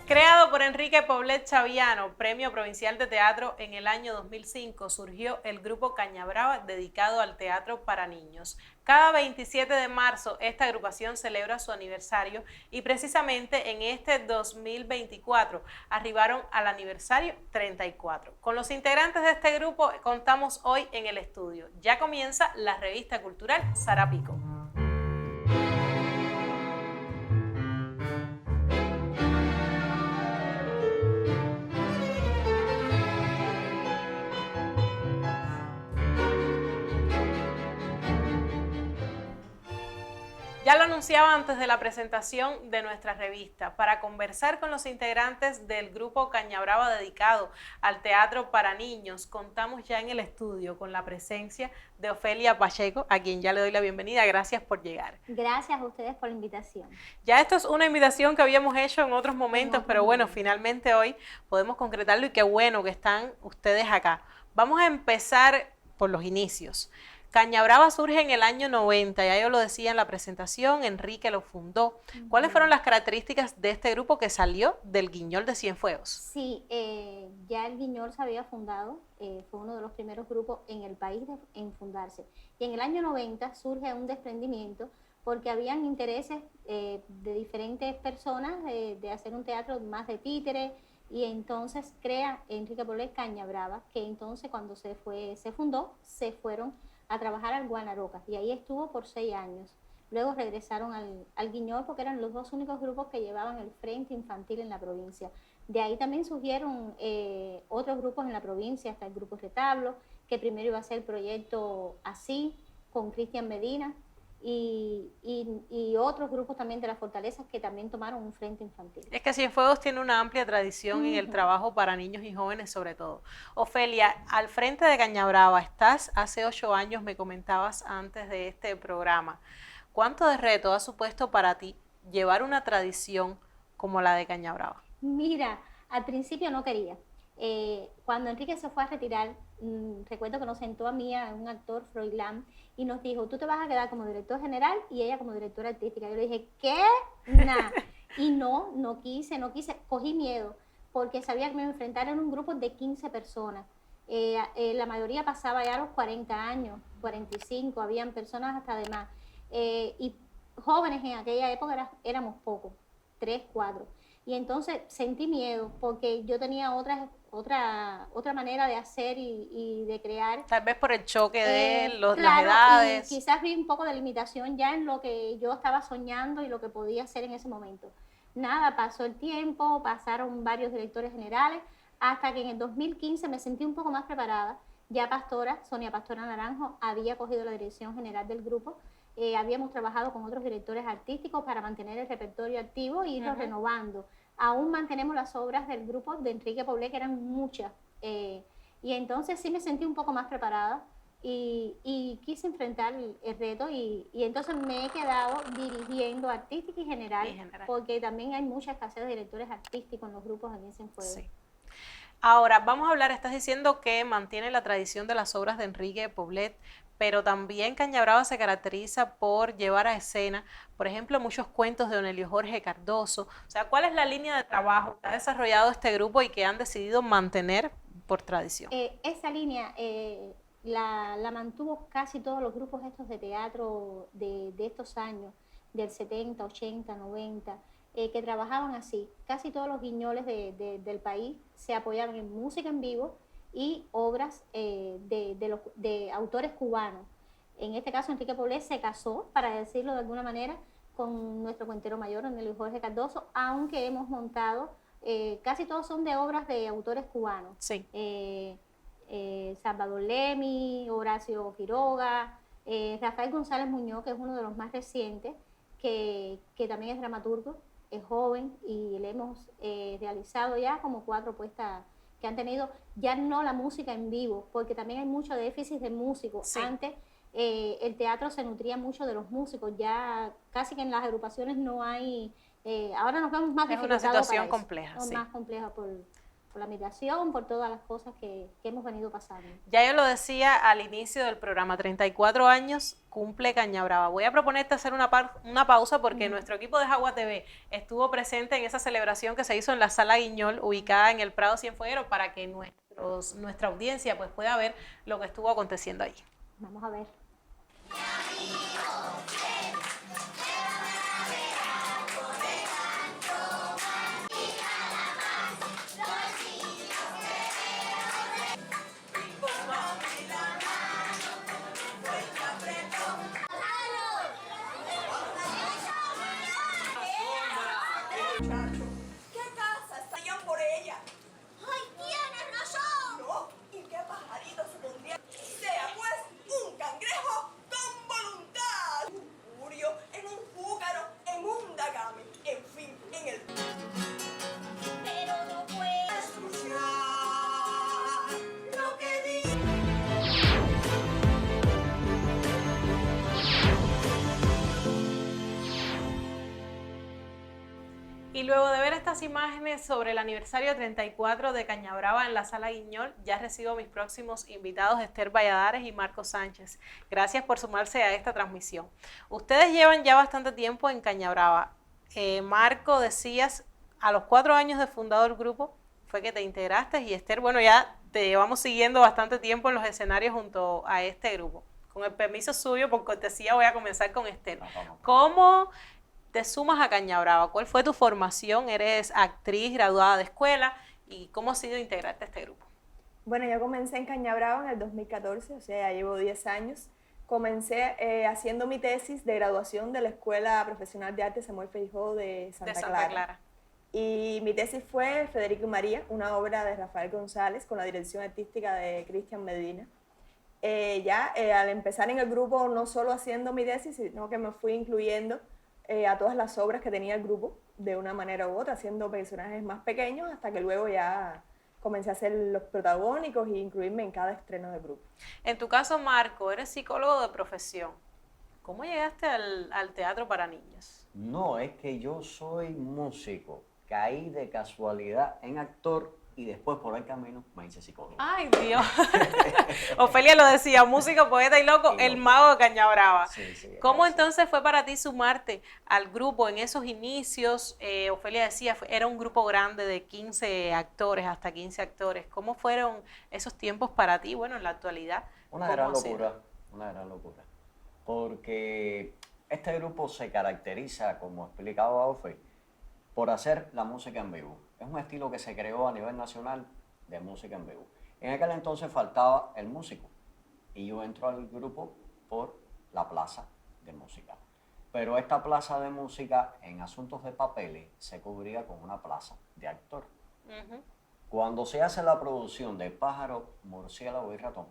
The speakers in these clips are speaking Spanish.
Creado por Enrique Poblet Chaviano, Premio Provincial de Teatro en el año 2005, surgió el grupo Caña Brava dedicado al teatro para niños. Cada 27 de marzo esta agrupación celebra su aniversario y precisamente en este 2024 arribaron al aniversario 34. Con los integrantes de este grupo contamos hoy en el estudio. Ya comienza la revista cultural Sarapico. Ya lo anunciaba antes de la presentación de nuestra revista. Para conversar con los integrantes del grupo Caña Brava dedicado al teatro para niños, contamos ya en el estudio con la presencia de Ofelia Pacheco, a quien ya le doy la bienvenida. Gracias por llegar. Gracias a ustedes por la invitación. Ya esto es una invitación que habíamos hecho en otros momentos, pero bueno, finalmente hoy podemos concretarlo y qué bueno que están ustedes acá. Vamos a empezar por los inicios. Caña Brava surge en el año 90, ya yo lo decía en la presentación, Enrique lo fundó. ¿Cuáles fueron las características de este grupo que salió del Guiñol de Cienfuegos? Sí, ya el Guiñol se había fundado, fue uno de los primeros grupos en el país en fundarse. Y en el año 90 surge un desprendimiento porque habían intereses de diferentes personas de hacer un teatro más de títere, y entonces crea Enrique Poblet Caña Brava, que entonces cuando se fundó, se fueron a trabajar al Guanaroca, y ahí estuvo por 6 años. Luego regresaron al Guiñol porque eran los dos únicos grupos que llevaban el frente infantil en la provincia. De ahí también surgieron otros grupos en la provincia, hasta el Grupo Retablo, que primero iba a ser el proyecto Así, con Cristian Medina, y otros grupos también de las fortalezas que también tomaron un frente infantil. Es que Cienfuegos tiene una amplia tradición en el trabajo para niños y jóvenes sobre todo. Ofelia, al frente de Caña Brava estás hace 8 años, me comentabas antes de este programa. ¿Cuánto de reto ha supuesto para ti llevar una tradición como la de Caña Brava? Mira, al principio no quería. Cuando Enrique se fue a retirar, recuerdo que nos sentó a mí, a un actor, Froilán, y nos dijo, tú te vas a quedar como director general y ella como directora artística. Yo le dije, ¿qué? Nah. Y no quise, cogí miedo, porque sabía que me iba a enfrentar en un grupo de 15 personas. La mayoría pasaba ya los 40 años, 45, habían personas hasta de más. Y jóvenes en aquella época éramos pocos, 3, 4. Y entonces sentí miedo porque yo tenía otra manera de hacer y de crear. Tal vez por el choque de claro, las edades. Y quizás vi un poco de limitación ya en lo que yo estaba soñando y lo que podía hacer en ese momento. Nada, pasó el tiempo, pasaron varios directores generales, hasta que en el 2015 me sentí un poco más preparada. Ya Sonia Pastora Naranjo, había cogido la dirección general del grupo. Habíamos trabajado con otros directores artísticos para mantener el repertorio activo e irlo renovando. Aún mantenemos las obras del grupo de Enrique Poblet, que eran muchas, y entonces sí me sentí un poco más preparada y quise enfrentar el reto, y entonces me he quedado dirigiendo artística y general, porque también hay mucha escasez de directores artísticos en los grupos en Cienfuegos. Sí. Ahora, vamos a hablar, estás diciendo que mantiene la tradición de las obras de Enrique Poblet, pero también Caña Brava se caracteriza por llevar a escena, por ejemplo, muchos cuentos de Onelio Jorge Cardoso. O sea, ¿cuál es la línea de trabajo que ha desarrollado este grupo y que han decidido mantener por tradición? Esa línea la mantuvo casi todos los grupos estos de teatro de estos años, del 70, 80, 90, que trabajaban así. Casi todos los guiñoles del país se apoyaron en música en vivo y obras de autores cubanos. En este caso, Enrique Poblet se casó, para decirlo de alguna manera, con nuestro cuentero mayor, Onelio Jorge Cardoso, aunque hemos montado, casi todos son de obras de autores cubanos. Sí. Salvador Lemi, Horacio Quiroga, Rafael González Muñoz, que es uno de los más recientes, que también es dramaturgo, es joven, y le hemos realizado ya como 4 puestas que han tenido, ya no la música en vivo, porque también hay mucho déficit de músicos. Sí. Antes el teatro se nutría mucho de los músicos, ya casi que en las agrupaciones no hay, ahora nos vemos más dificultados. Es una situación compleja, sí. Más compleja por la migración, por todas las cosas que hemos venido pasando. Ya yo lo decía al inicio del programa, 34 años cumple Cañabrava. Voy a proponerte hacer una pausa porque nuestro equipo de Jagua TV estuvo presente en esa celebración que se hizo en la Sala Guiñol, ubicada en el Prado Cienfuegero, para que nuestra audiencia pues pueda ver lo que estuvo aconteciendo allí. Vamos a ver. Y luego de ver estas imágenes sobre el aniversario 34 de Cañabrava en la Sala Guiñol, ya recibo mis próximos invitados, Esther Valladares y Marco Sánchez. Gracias por sumarse a esta transmisión. Ustedes llevan ya bastante tiempo en Cañabrava. Marco, decías, a los 4 años de fundado el grupo fue que te integraste, y Esther, bueno, ya te llevamos siguiendo bastante tiempo en los escenarios junto a este grupo. Con el permiso suyo, por cortesía, voy a comenzar con Esther. ¿Cómo te sumas a Cañabrava? ¿Cuál fue tu formación? ¿Eres actriz graduada de escuela? ¿Y cómo ha sido integrarte a este grupo? Bueno, yo comencé en Cañabrava en el 2014, o sea, ya llevo 10 años. Comencé haciendo mi tesis de graduación de la Escuela Profesional de Arte Samuel Feijó de Santa Clara. Y mi tesis fue Federico y María, una obra de Rafael González con la dirección artística de Cristian Medina. Al empezar en el grupo, no solo haciendo mi tesis, sino que me fui incluyendo a todas las obras que tenía el grupo, de una manera u otra, haciendo personajes más pequeños, hasta que luego ya comencé a hacer los protagónicos e incluirme en cada estreno del grupo. En tu caso, Marco, eres psicólogo de profesión. ¿Cómo llegaste al teatro para niños? No, es que yo soy músico. Caí de casualidad en actor y después por el camino me hice psicólogo. ¡Ay, Dios! Ofelia lo decía, músico, poeta y loco, el mago de Cañabrava. Sí, ¿Cómo entonces fue para ti sumarte al grupo en esos inicios? Ofelia decía, era un grupo grande de 15 actores, hasta 15 actores. ¿Cómo fueron esos tiempos para ti, bueno, en la actualidad? Una gran locura. Porque este grupo se caracteriza, como explicaba Ofe, por hacer la música en vivo. Es un estilo que se creó a nivel nacional de música en vivo. En aquel entonces faltaba el músico y yo entro al grupo por la plaza de música. Pero esta plaza de música en asuntos de papeles se cubría con una plaza de actor. Cuando se hace la producción de Pájaro, Murciélago y Ratón,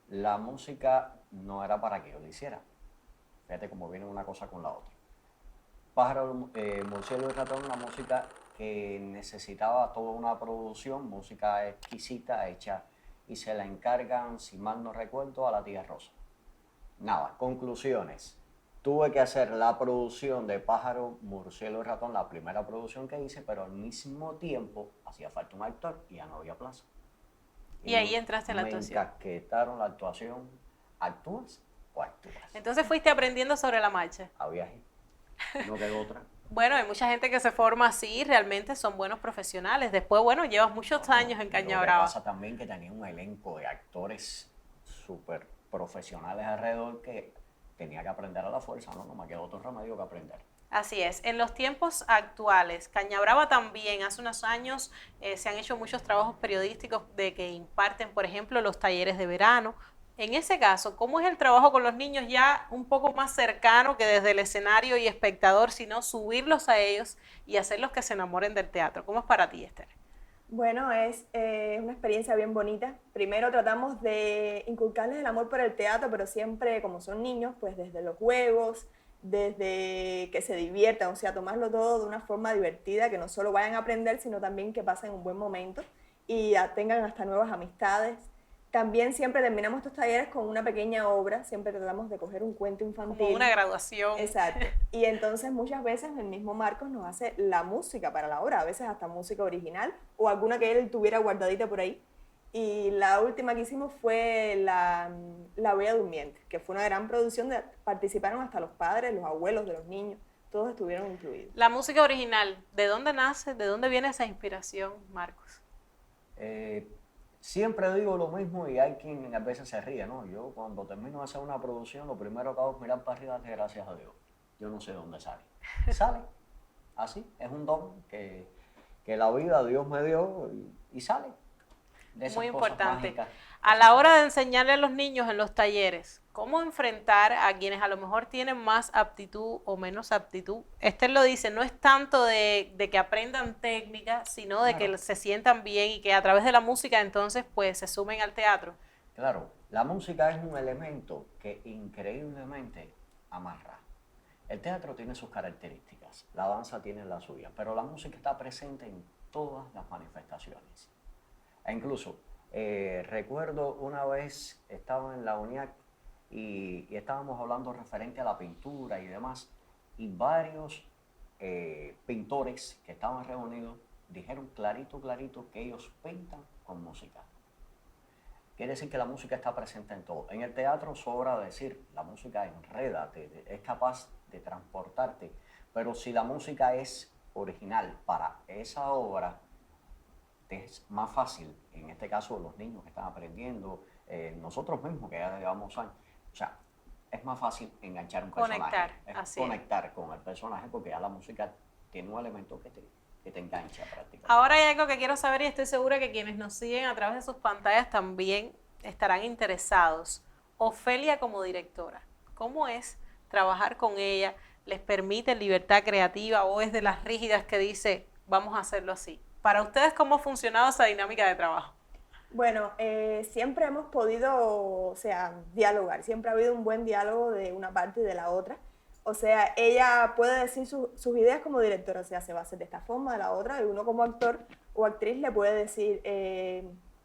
la música no era para que yo lo hiciera. Fíjate cómo viene una cosa con la otra. Pájaro, Murciélago y Ratón, una música que necesitaba toda una producción, música exquisita hecha, y se la encargan, si mal no recuerdo, a la tía Rosa. Nada, conclusiones. Tuve que hacer la producción de Pájaro, Murciélago y Ratón, la primera producción que hice, pero al mismo tiempo hacía falta un actor y ya no había plaza. Y ahí entraste en la actuación. Me encasquetaron la actuación. ¿Actúas o actúas? Entonces fuiste aprendiendo sobre la marcha. A viaje. No quedó otra. Bueno, hay mucha gente que se forma así, realmente son buenos profesionales. Después, bueno, llevas muchos años en Cañabrava. Lo que pasa también que tenía un elenco de actores súper profesionales alrededor que tenía que aprender a la fuerza, no me quedó otro remedio que aprender. Así es. En los tiempos actuales, Cañabrava también, hace unos años se han hecho muchos trabajos periodísticos de que imparten, por ejemplo, los talleres de verano. En ese caso, ¿cómo es el trabajo con los niños ya un poco más cercano que desde el escenario y espectador, sino subirlos a ellos y hacerlos que se enamoren del teatro? ¿Cómo es para ti, Esther? Bueno, es una experiencia bien bonita. Primero tratamos de inculcarles el amor por el teatro, pero siempre, como son niños, pues desde los juegos, desde que se diviertan, o sea, tomarlo todo de una forma divertida, que no solo vayan a aprender, sino también que pasen un buen momento y tengan hasta nuevas amistades. También siempre terminamos estos talleres con una pequeña obra, siempre tratamos de coger un cuento infantil. Como una graduación. Exacto. Y entonces muchas veces el mismo Marcos nos hace la música para la obra, a veces hasta música original o alguna que él tuviera guardadita por ahí. Y la última que hicimos fue la Bella Durmiente, que fue una gran producción, participaron hasta los padres, los abuelos de los niños, todos estuvieron incluidos. La música original, ¿de dónde nace? ¿De dónde viene esa inspiración, Marcos? Siempre digo lo mismo y hay quien a veces se ríe, ¿no? Yo cuando termino de hacer una producción, lo primero que hago es mirar para arriba y darle gracias a Dios. Yo no sé dónde sale. Sale, así, es un don que la vida Dios me dio y sale. De esas Muy cosas importante. mágicas. A la hora de enseñarle a los niños en los talleres, ¿cómo enfrentar a quienes a lo mejor tienen más aptitud o menos aptitud? Esther lo dice, no es tanto de que aprendan técnica, sino de que se sientan bien y que a través de la música entonces pues se sumen al teatro. Claro, la música es un elemento que increíblemente amarra. El teatro tiene sus características, la danza tiene la suya, pero la música está presente en todas las manifestaciones. E incluso, recuerdo una vez estaba en la UNIAC y estábamos hablando referente a la pintura y demás, y varios pintores que estaban reunidos dijeron clarito que ellos pintan con música. Quiere decir que la música está presente en todo. En el teatro sobra decir, la música enreda, es capaz de transportarte, pero si la música es original para esa obra, es más fácil, en este caso los niños que están aprendiendo, nosotros mismos que ya llevamos años, o sea, es más fácil enganchar un personaje, conectar con el personaje porque ya la música tiene un elemento que te engancha prácticamente. Ahora hay algo que quiero saber y estoy segura que quienes nos siguen a través de sus pantallas también estarán interesados. Ofelia como directora, ¿cómo es trabajar con ella? ¿Les permite libertad creativa o es de las rígidas que dice, vamos a hacerlo así? Para ustedes, ¿cómo ha funcionado esa dinámica de trabajo? Bueno, siempre hemos podido, dialogar. Siempre ha habido un buen diálogo de una parte y de la otra. O sea, ella puede decir sus ideas como directora, o sea, se va a hacer de esta forma, de la otra, y uno como actor o actriz le puede decir,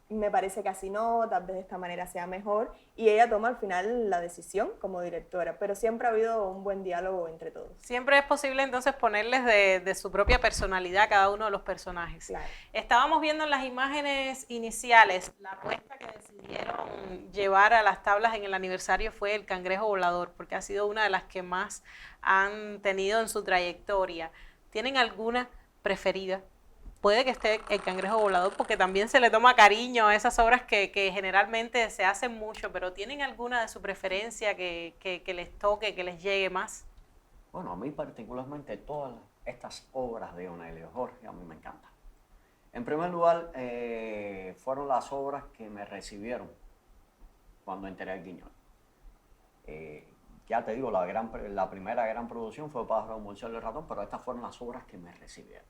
me parece que así no, tal vez de esta manera sea mejor, y ella toma al final la decisión como directora, pero siempre ha habido un buen diálogo entre todos. Siempre es posible entonces ponerles de su propia personalidad a cada uno de los personajes. Claro. Estábamos viendo en las imágenes iniciales, la apuesta que decidieron llevar a las tablas en el aniversario fue el cangrejo volador, porque ha sido una de las que más han tenido en su trayectoria. ¿Tienen alguna preferida? Puede que esté el cangrejo volador porque también se le toma cariño a esas obras que generalmente se hacen mucho, pero ¿tienen alguna de su preferencia que les toque, que les llegue más? Bueno, a mí particularmente todas estas obras de Onelio Jorge a mí me encantan. En primer lugar, fueron las obras que me recibieron cuando entré al Guiñol. Ya te digo, la primera gran producción fue Pájaro, Murciélago y Ratón, pero estas fueron las obras que me recibieron.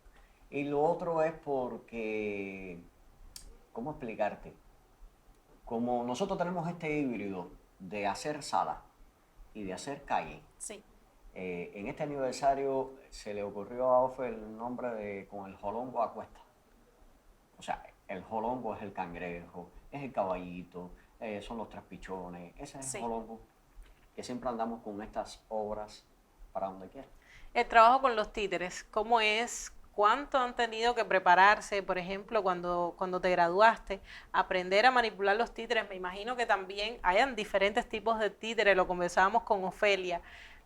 Y lo otro es porque, ¿cómo explicarte? Como nosotros tenemos este híbrido de hacer sala y de hacer calle, sí. En este aniversario se le ocurrió a Ofe el nombre de con el jolongo a cuesta. O sea, el jolongo es el cangrejo, es el caballito, son los tres pichones, ese es el jolongo que siempre andamos con estas obras para donde quiera. El trabajo con los títeres, ¿cómo es? ¿Cuánto han tenido que prepararse, por ejemplo, cuando te graduaste, aprender a manipular los títeres? Me imagino que también hayan diferentes tipos de títeres, lo conversábamos con Ofelia.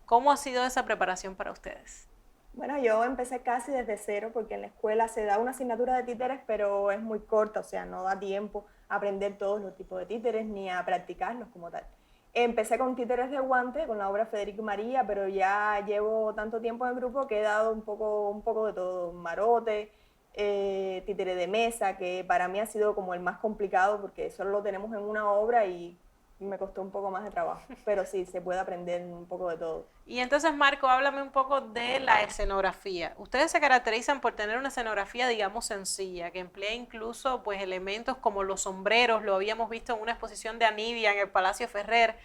¿Cómo ha sido esa preparación para ustedes? Bueno, yo empecé casi desde cero porque en la escuela se da una asignatura de títeres, pero es muy corta, o sea, no da tiempo a aprender todos los tipos de títeres ni a practicarlos como tal. Empecé con títeres de guante, con la obra Federico y María, pero ya llevo tanto tiempo en el grupo que he dado un poco de todo, marote, títere de mesa, que para mí ha sido como el más complicado porque solo lo tenemos en una obra y me costó un poco más de trabajo, pero sí, se puede aprender un poco de todo. Y entonces, Marco, háblame un poco de la escenografía. Ustedes se caracterizan por tener una escenografía, digamos, sencilla, que emplea incluso pues elementos como los sombreros, lo habíamos visto en una exposición de Anivia en el Palacio Ferrer,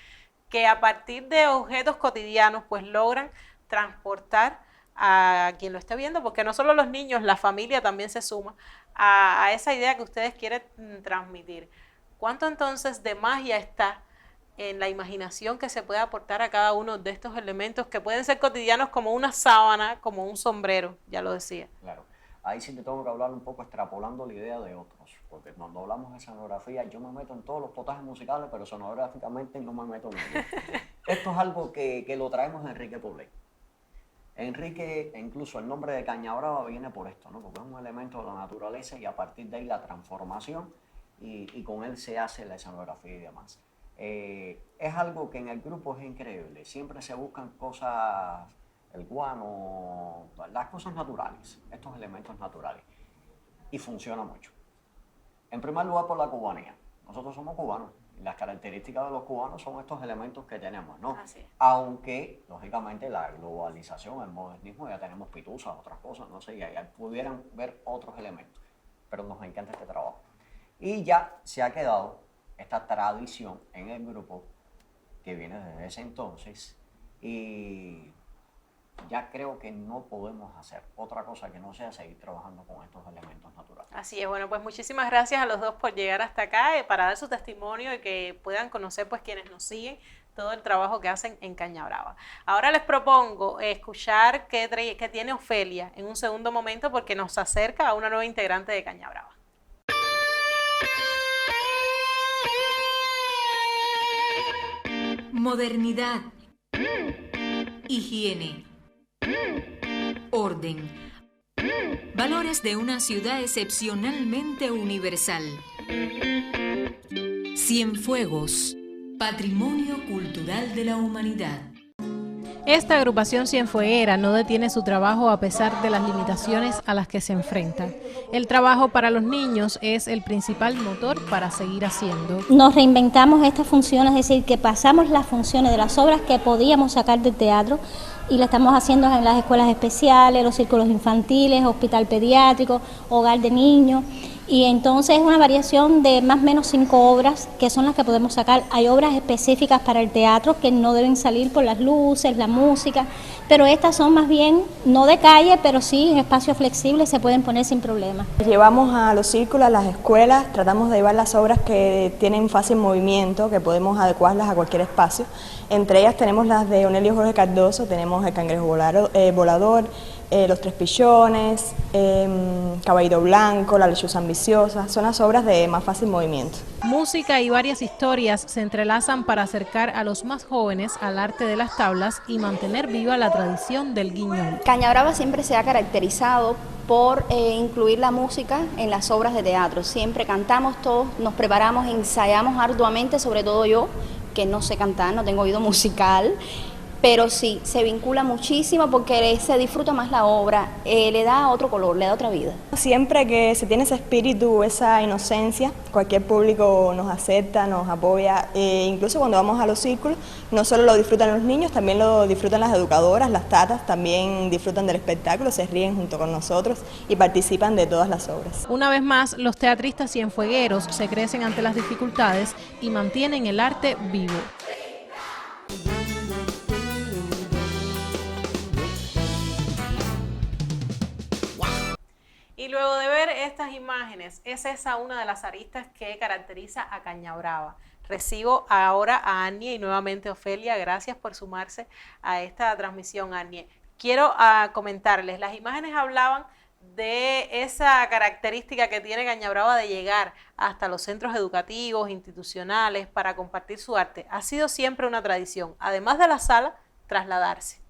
que a partir de objetos cotidianos pues logran transportar a quien lo esté viendo, porque no solo los niños, la familia también se suma a esa idea que ustedes quieren transmitir. ¿Cuánto entonces de magia está en la imaginación que se puede aportar a cada uno de estos elementos que pueden ser cotidianos como una sábana, como un sombrero, ya lo decía? Claro. Ahí sí te tengo que hablar un poco extrapolando la idea de otros, porque cuando hablamos de escenografía yo me meto en todos los potajes musicales, pero sonográficamente no me meto en ellos. Esto es algo que lo traemos de Enrique Poblet. Enrique, incluso el nombre de Cañabrava viene por esto, ¿no? Porque es un elemento de la naturaleza y a partir de ahí la transformación y con él se hace la escenografía y demás. Es algo que en el grupo es increíble, siempre se buscan cosas, el guano, las cosas naturales, estos elementos naturales, y funciona mucho. En primer lugar por la cubanía, nosotros somos cubanos, y las características de los cubanos son estos elementos que tenemos, ¿no? Así es. Aunque, lógicamente, la globalización, el modernismo, ya tenemos pituzas, otras cosas, no sé, ya pudieran ver otros elementos, pero nos encanta este trabajo. Y ya se ha quedado esta tradición en el grupo que viene desde ese entonces y ya creo que no podemos hacer otra cosa que no sea seguir trabajando con estos elementos naturales. Así es, bueno, pues muchísimas gracias a los dos por llegar hasta acá para dar su testimonio y que puedan conocer pues quienes nos siguen todo el trabajo que hacen en Cañabrava. Ahora les propongo escuchar qué tiene Ofelia en un segundo momento porque nos acerca a una nueva integrante de Cañabrava. Modernidad, higiene, orden, valores de una ciudad excepcionalmente universal. Cienfuegos, patrimonio cultural de la humanidad. Esta agrupación cienfueguera no detiene su trabajo a pesar de las limitaciones a las que se enfrenta. El trabajo para los niños es el principal motor para seguir haciendo. Nos reinventamos estas funciones, es decir, que pasamos las funciones de las obras que podíamos sacar del teatro y la estamos haciendo en las escuelas especiales, los círculos infantiles, hospital pediátrico, hogar de niños. Y entonces es una variación de más o menos 5 obras que son las que podemos sacar. Hay obras específicas para el teatro que no deben salir por las luces, la música, pero estas son más bien no de calle, pero sí en espacios flexibles se pueden poner sin problema. Llevamos a los círculos, a las escuelas, tratamos de llevar las obras que tienen fácil movimiento, que podemos adecuarlas a cualquier espacio. Entre ellas tenemos las de Onelio Jorge Cardoso, tenemos El cangrejo volador, Los tres pillones, Caballito blanco, La lechuza ambiciosa, son las obras de más fácil movimiento. Música y varias historias se entrelazan para acercar a los más jóvenes al arte de las tablas y mantener viva la tradición del guiñol. Cañabrava siempre se ha caracterizado por incluir la música en las obras de teatro. Siempre cantamos todos, nos preparamos, ensayamos arduamente, sobre todo yo, que no sé cantar, no tengo oído musical. Pero sí, se vincula muchísimo porque se disfruta más la obra, le da otro color, le da otra vida. Siempre que se tiene ese espíritu, esa inocencia, cualquier público nos acepta, nos apoya, incluso cuando vamos a los círculos, no solo lo disfrutan los niños, también lo disfrutan las educadoras, las tatas, también disfrutan del espectáculo, se ríen junto con nosotros y participan de todas las obras. Una vez más, los teatristas cienfuegueros se crecen ante las dificultades y mantienen el arte vivo. Y luego de ver estas imágenes, es esa una de las aristas que caracteriza a Cañabrava. Recibo ahora a Anie y nuevamente Ofelia. Gracias por sumarse a esta transmisión, Anie. Quiero comentarles, las imágenes hablaban de esa característica que tiene Cañabrava de llegar hasta los centros educativos, institucionales, para compartir su arte. Ha sido siempre una tradición, además de la sala, trasladarse.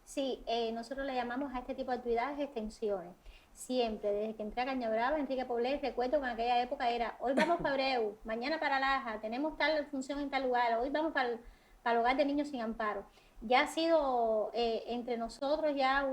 Sí, nosotros le llamamos a este tipo de actividades extensiones. Siempre, desde que entré a Cañabrava, Enrique Poblet, recuerdo que en aquella época era, hoy vamos para Abreu, mañana para Laja, tenemos tal función en tal lugar, hoy vamos para el hogar de niños sin amparo. Ya ha sido entre nosotros ya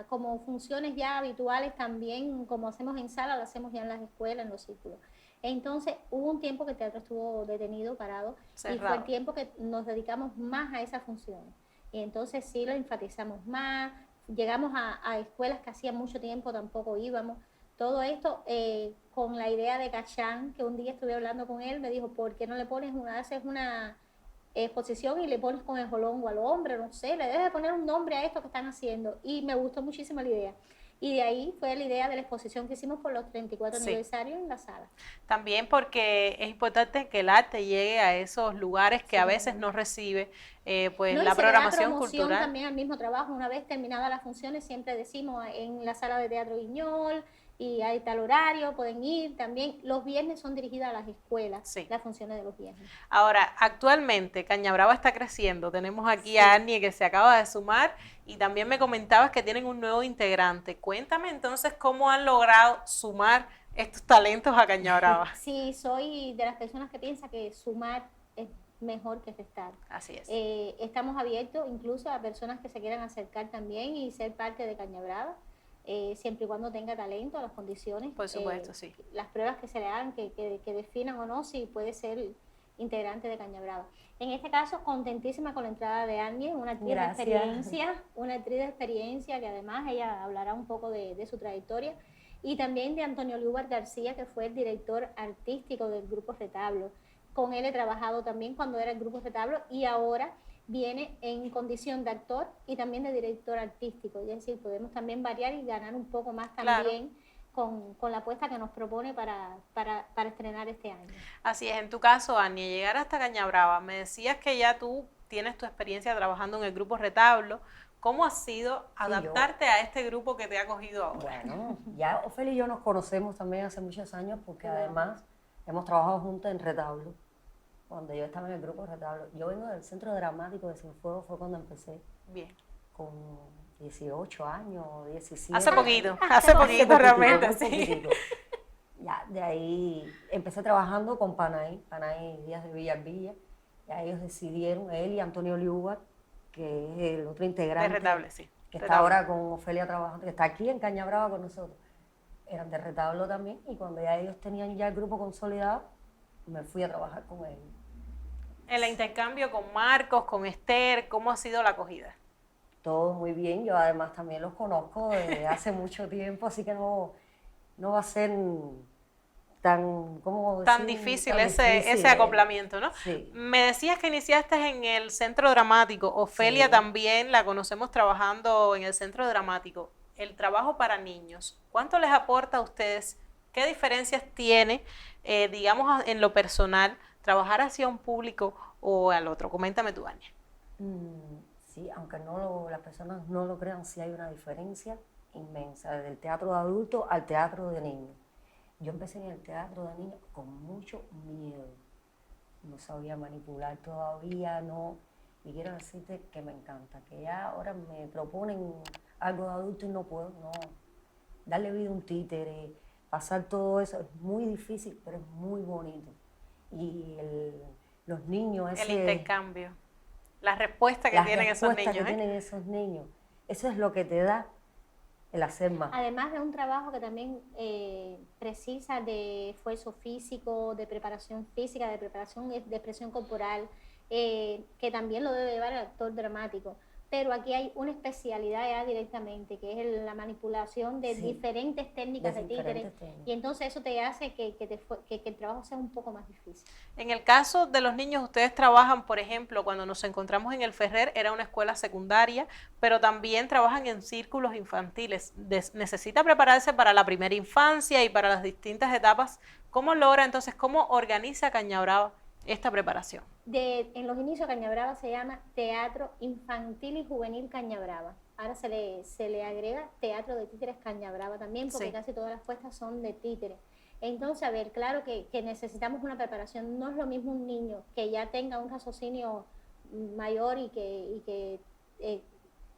como funciones ya habituales también, como hacemos en sala, lo hacemos ya en las escuelas, en los círculos. Entonces hubo un tiempo que el teatro estuvo detenido, parado, cerrado. Y fue el tiempo que nos dedicamos más a esas funciones. Y entonces sí lo enfatizamos más. Llegamos a escuelas que hacía mucho tiempo tampoco íbamos. Todo esto con la idea de Cachán, que un día estuve hablando con él, me dijo, ¿por qué no le pones haces una exposición y le pones con el jolongo al hombre? No sé, le debes de poner un nombre a esto que están haciendo. Y me gustó muchísimo la idea. y de ahí fue la idea de la exposición que hicimos por los 34 aniversarios en la sala. También porque es importante que el arte llegue a esos lugares que a veces no recibe pues No, y la se le da programación promoción cultural. también al mismo trabajo. Una vez terminadas las funciones, siempre decimos en la sala de teatro Guiñol, y hay tal horario, pueden ir también. Los viernes son dirigidas a las escuelas, las funciones de los viernes. Ahora, actualmente Cañabrava está creciendo. Tenemos aquí a Annie que se acaba de sumar y también me comentabas que tienen un nuevo integrante. Cuéntame entonces cómo han logrado sumar estos talentos a Cañabrava. Sí, soy de las personas que piensa que sumar es mejor que restar. Así es. Estamos abiertos incluso a personas que se quieran acercar también y ser parte de Cañabrava. Siempre y cuando tenga talento, las condiciones. Por supuesto, sí. Las pruebas que se le hagan, que definan o no si puede ser integrante de Cañabrava. En este caso, contentísima con la entrada de Annie, una actriz de experiencia, que además ella hablará un poco de su trayectoria, y también de Antonio Lubar García, que fue el director artístico del Grupo Retablo. Con él he trabajado también cuando era el Grupo Retablo y ahora viene en condición de actor y también de director artístico, es decir, podemos también variar y ganar un poco más también con la apuesta que nos propone para estrenar este año. Así es, en tu caso, Annie, llegar hasta Cañabrava, me decías que ya tú tienes tu experiencia trabajando en el Grupo Retablo. ¿Cómo ha sido adaptarte a este grupo que te ha acogido ahora? Bueno, ya Ofelia y yo nos conocemos también hace muchos años porque además hemos trabajado juntos en Retablo. Cuando yo estaba en el Grupo Retablo, yo vengo del Centro Dramático de Cienfuegos, fue cuando empecé. Bien. Con 18 años, 17. Hace poquito realmente, sí. Ya, de ahí empecé trabajando con Panay Díaz de Villalvilla. Ya ellos decidieron, él y Antonio Liubar, que es el otro integrante. De Retablo, sí. Que está ahora con Ofelia trabajando, que está aquí en Cañabrava con nosotros. Eran de Retablo también, y cuando ya ellos tenían ya el grupo consolidado, me fui a trabajar con él. El intercambio con Marcos, con Esther, ¿cómo ha sido la acogida? Todo muy bien, yo además también los conozco desde hace mucho tiempo, así que no va a ser tan difícil ese acoplamiento, ¿no? Sí. Me decías que iniciaste en el Centro Dramático. Ofelia también la conocemos trabajando en el Centro Dramático. El trabajo para niños, ¿cuánto les aporta a ustedes? ¿Qué diferencias tiene, digamos, en lo personal, trabajar hacia un público o al otro? Coméntame tú, Ania. Sí, aunque las personas no lo crean, sí hay una diferencia inmensa, desde el teatro de adultos al teatro de niños. Yo empecé en el teatro de niños con mucho miedo. No sabía manipular todavía, no. Y quiero decirte que me encanta, que ya ahora me proponen algo de adulto y no puedo, no. Darle vida a un títere, pasar todo eso, es muy difícil, pero es muy bonito. Y los niños... El intercambio, la respuesta que tienen esos niños. Eso es lo que te da el hacer más. Además de un trabajo que también precisa de esfuerzo físico, de preparación física, de preparación de expresión corporal, que también lo debe llevar el actor dramático. Pero aquí hay una especialidad ya directamente, que es la manipulación de diferentes técnicas de títere. Y entonces eso te hace que el trabajo sea un poco más difícil. En el caso de los niños, ustedes trabajan, por ejemplo, cuando nos encontramos en el Ferrer, era una escuela secundaria, pero también trabajan en círculos infantiles. Necesita prepararse para la primera infancia y para las distintas etapas. ¿Cómo logra entonces, cómo organiza Cañabrava esta preparación? En los inicios Cañabrava se llama Teatro Infantil y Juvenil Cañabrava. Ahora se le agrega Teatro de Títeres Cañabrava también, porque casi todas las puestas son de títeres. Entonces, a ver, claro que necesitamos una preparación. No es lo mismo un niño que ya tenga un raciocinio mayor y que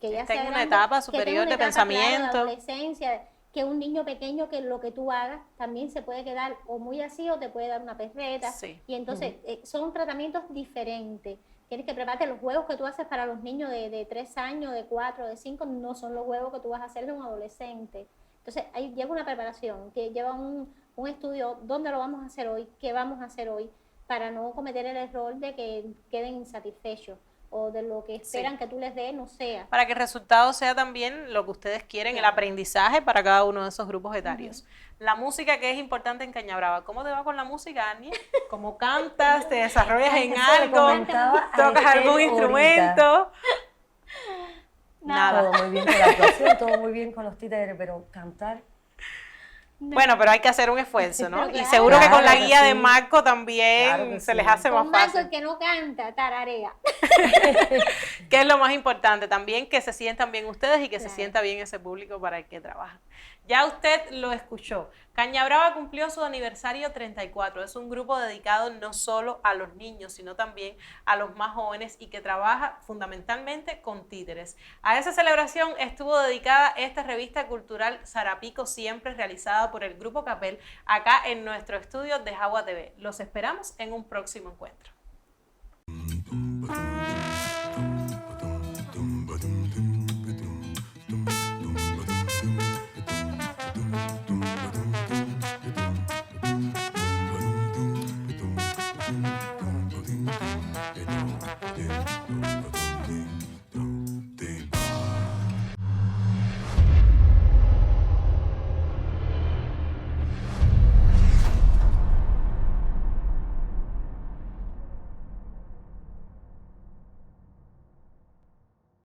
ya sea en una etapa superior de pensamiento, de adolescencia, que un niño pequeño que lo que tú hagas también se puede quedar o muy así o te puede dar una perreta. Y entonces son tratamientos diferentes. Tienes que prepararte. Los juegos que tú haces para los niños de 3 años, de 4, de 5, no son los juegos que tú vas a hacer de un adolescente. Entonces ahí lleva una preparación, que lleva un estudio, dónde lo vamos a hacer hoy, qué vamos a hacer hoy, para no cometer el error de que queden insatisfechos o de lo que esperan que tú les des no sea. Para que el resultado sea también lo que ustedes quieren, el aprendizaje para cada uno de esos grupos etarios. La música, que es importante en Cañabrava. ¿Cómo te va con la música, Ania? ¿Cómo cantas? ¿Te desarrollas en algo? ¿Tocas algún instrumento? Nada. Todo muy bien con la actuación, todo muy bien con los títeres, pero cantar... Bueno, pero hay que hacer un esfuerzo, ¿no? Pero Y claro. seguro que con la Claro que guía de sí. Marco también Claro que se sí. les hace más Con Marco, fácil. el que no canta, tararea. Que es lo más importante también, que se sientan bien ustedes y que se Claro. sienta bien ese público para el que trabajan. Ya usted lo escuchó. Cañabrava cumplió su aniversario 34. Es un grupo dedicado no solo a los niños, sino también a los más jóvenes y que trabaja fundamentalmente con títeres. A esa celebración estuvo dedicada esta revista cultural Sarapico Siempre, realizada por el Grupo Capel acá en nuestro estudio de Jagua TV. Los esperamos en un próximo encuentro.